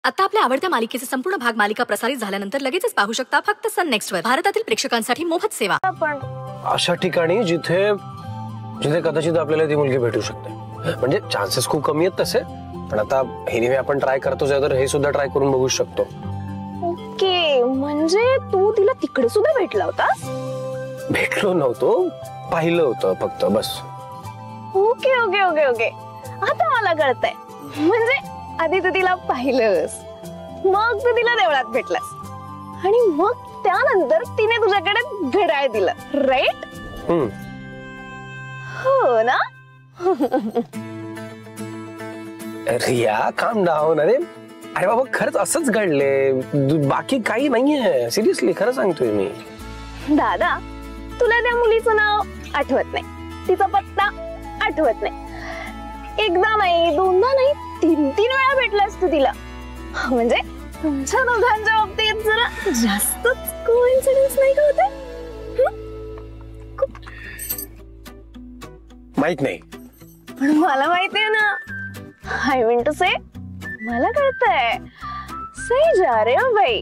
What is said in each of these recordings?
आता आपल्या आवडत्या मालिकेचे संपूर्ण भाग मालिका प्रसारित झाल्यानंतर लगेचच पाहू शकता फक्त सन नेक्स्ट वर. भारतातील प्रेक्षकांसाठी मोफत सेवा. पण अशा ठिकाणी जिथे जिथे कदाचित आपल्याला ती मुलगी भेटू शकते. म्हणजे चान्सेस खूप कमी आहेत तसे, पण आता एनिवे आपण ट्राय करतोच तर हे सुद्धा ट्राय करून बघू शकतो. ओके, म्हणजे तू तिला तिकडे सुद्धा भेटला होतास? भेटलो नव्हतो, पाहिलं होतं फक्त बस. ओके ओके ओके ओके, आता मला कळतंय. म्हणजे आधी तू तिला पाहिलंस, मग तू तिला देवळात भेटलास आणि मग त्यानंतर तिने तुझ्याकडे घड्याळ दिलं, राईट? हो ना? रिया काम डाऊन. अरे अरे बाबा खरंच असंच घडले, बाकी काही नाहीये. सिरियसली खरं सांगतोय मी. दादा, तुला त्या मुलीचं नाव आठवत नाही, तिचा पत्ता आठवत नाही. एकदा नाही, दोनदा नाही, 3-3 वेळा भेटलास तू तिला. म्हणजे तुमच्या दोघांच्या बाबतीत जरा जास्तच कोइन्सिडन्स नाही का होते? माहित नाही, पण मला माहितीये ना. आय मीन टू से, मला कळतंय. सही जा रे हो भाई.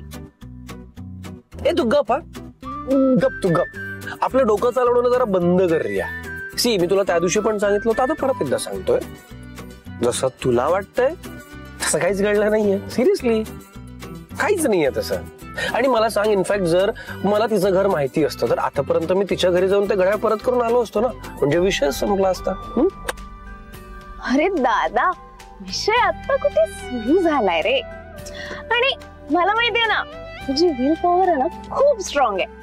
ए तू गप, गप तू गप. आपलं डोकं चालवणं जरा बंद कर रिया. सी, मी तुला त्या दिवशी पण सांगितलं होतं, आता परत एकदा सांगतोय. जसं तुला वाटतंय तसं काहीच घडलं नाहीये. सिरियसली काहीच नाहीये तसं. आणि मला सांग, इनफॅक्ट जर मला तिचं घर माहिती असतं तर आतापर्यंत मी तिच्या घरी जाऊन ते घड्याळ परत करून आलो असतो ना. म्हणजे विषय संपला असता. अरे दादा, विषय आता कुठे सुरू झालाय रे. आणि मला माहितीये ना, तुझी विल पॉवर आहे ना खूप स्ट्रॉंग आहे.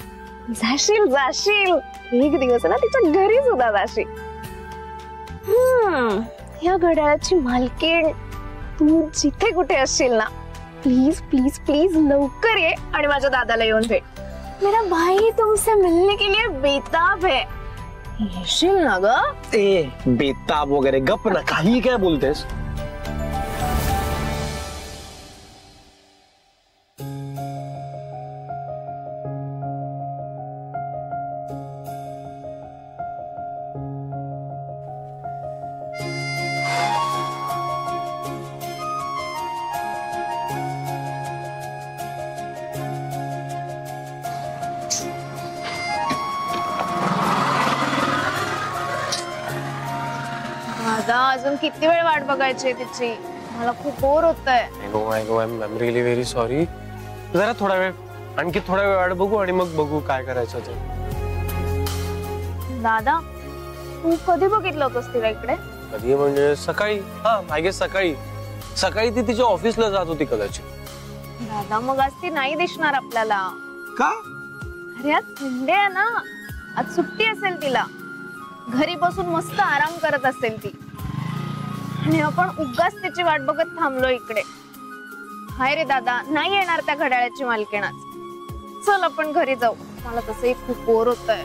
जाशील जाशील, एक दिवस ना तिच्या घरी सुद्धा जाशील. या घड्याळाची मालकीण तू जिथे कुठे असशील ना, प्लीज प्लीज प्लीज लवकर ये आणि माझ्या दादाला येऊन भेट. मेरा भाई तुमसे मिलने के लिए बेताब है. येशील ना ग? ए बेताब वगैरे गप ना, काही काय बोलतेस. दादा, अजून किती वेळ वाट बघायची तिची? मला खूप बोर होतंय. I know I am really very sorry. जरा थोडा वेळ, आणखी थोडा वेळ वाट बघू आणि मग बघू काय करायचं ते. दादा, तू कधी बघितलं होतंस तिला इकडे? कधी म्हणजे सकाळी. हा, आय गेस सकाळी. सकाळी ती तिच्या ऑफिसला जात होती कदाचित. दादा, मग आज ती नाही दिसणार आपल्याला. का? अरे आज संडे आहे ना, आज सुट्टी असेल तिला. घरी बसून मस्त आराम करत असेल ती. आणि आपण उगाच तिची वाट बघत थांबलो इकडे. हाय रे दादा, नाही येणार त्या घड्याळाची मालकीण आज. चल आपण घरी जाऊ, मला तसंही खूप बोर होतंय.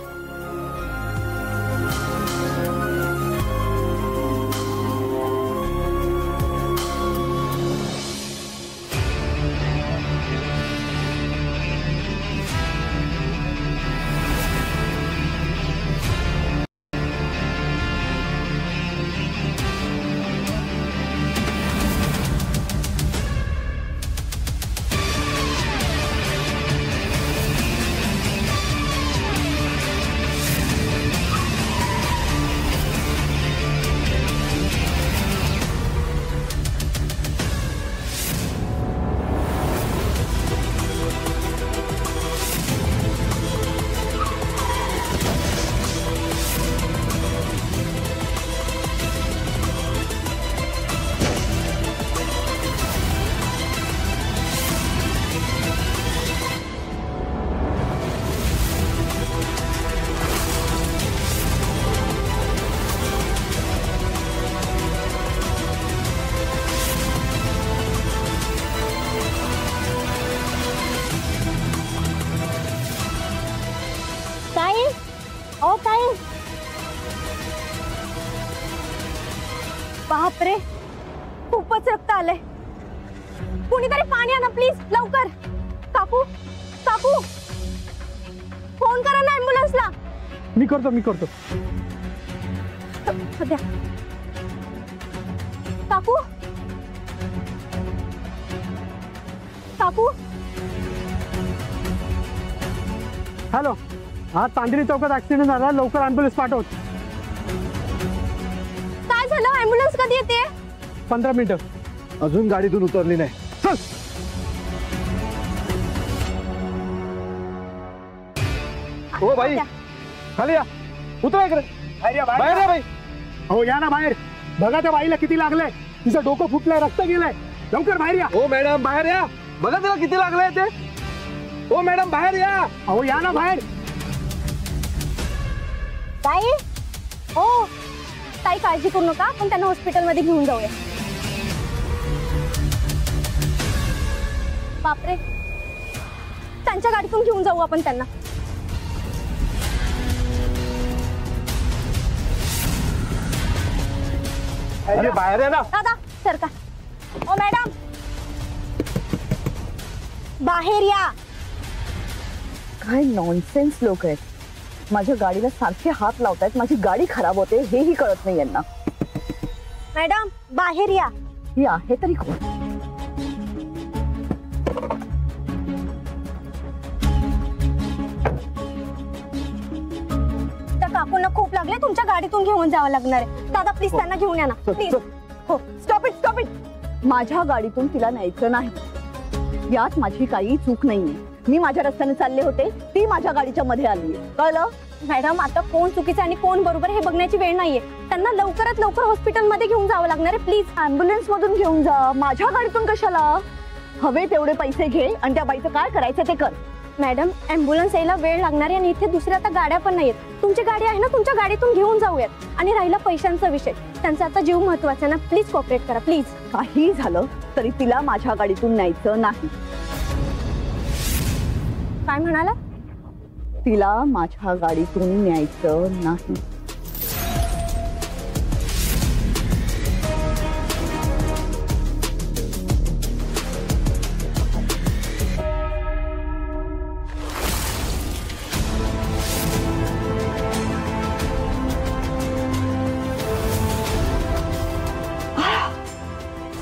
बापरे, खूपच रक्त आलंय. कुणीतरी पाणी आणा प्लीज, लवकर. काकू, काकू, फोन करा ना ॲम्ब्युलन्सला. मी करतो. द्या. काकू, काकू हॅलो, हा चांदणी चौकात ऍक्सिडेंट झाला, लवकर ॲम्ब्युलन्स पाठव. काय झालं? ॲम्ब्युलन्स कधी येते? 15 मिनिटं. अजून गाडीतून उतरली नाही. चल. ओ बाई, खाली या. उतरा इकडे. बाहेर या बाई. हो या ना बाहेर. बघा त्या बाईला किती लागलंय. तिचं डोकं फुटलंय, रक्त गेलंय. लवकर बाहेर या. हो मॅडम बाहेर या. बघा त्याला किती लागलंय ते. हो मॅडम बाहेर या. अहो या ना बाहेर. ताई, हो ताई काळजी करू नका, आपण त्यांना हॉस्पिटलमध्ये घेऊन जाऊया. बापरे, त्यांच्या गाडीतून घेऊन जाऊ आपण त्यांना. बाहेर या ना. दादा सर का. ओ मॅडम बाहेर या. काय नॉनसेन्स लोक आहेत. माझ्या गाडीला सारखे हात लावतायत. माझी गाडी खराब होते हेही कळत नाही यांना. मॅडम बाहेर या. ही आहे तरी कोण? त्या काकूंना खूप लागले, तुमच्या गाडीतून घेऊन जावं लागणार आहे. दादा प्लीज त्यांना घेऊन या ना प्लीज. हो स्टॉप इट. माझ्या गाडीतून तिला न्यायचं नाही. यात माझी काही चूक नाहीये. मी माझ्या रस्त्याने चालले होते, ती माझ्या गाडीच्या मध्ये आली. कळलं? मॅडम आता कोण चुकीचं आणि कोण बरोबर हे बघण्याची वेळ नाहीये. त्यांना लवकरात लवकर हॉस्पिटलमध्ये घेऊन जावं लागणार आहे. प्लीज ॲम्ब्युलन्स मधून घेऊन जा. माझ्या गाडीतून कशाला? हवे तेवढे पैसे घे आणि त्या बाईचं काय करायचं ते कर. मॅडम ॲम्ब्युलन्स यायला वेळ लागणार आहे आणि इथे दुसऱ्या आता गाड्या पण नाहीयेत. तुमची गाडी आहे ना, तुमच्या गाडीतून घेऊन जाऊयात. आणि राहिला पैशांचा विषय, त्यांचा आता जीव महत्वाचा ना. प्लीज कॉपरेट करा प्लीज. काही झालं तरी तिला माझ्या गाडीतून न्यायचं नाही. काय म्हणाला? तिला माझ्या गाडीतून न्यायचं नाही.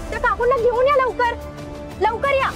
त्या काकूंना घेऊन या लवकर. लवकर या.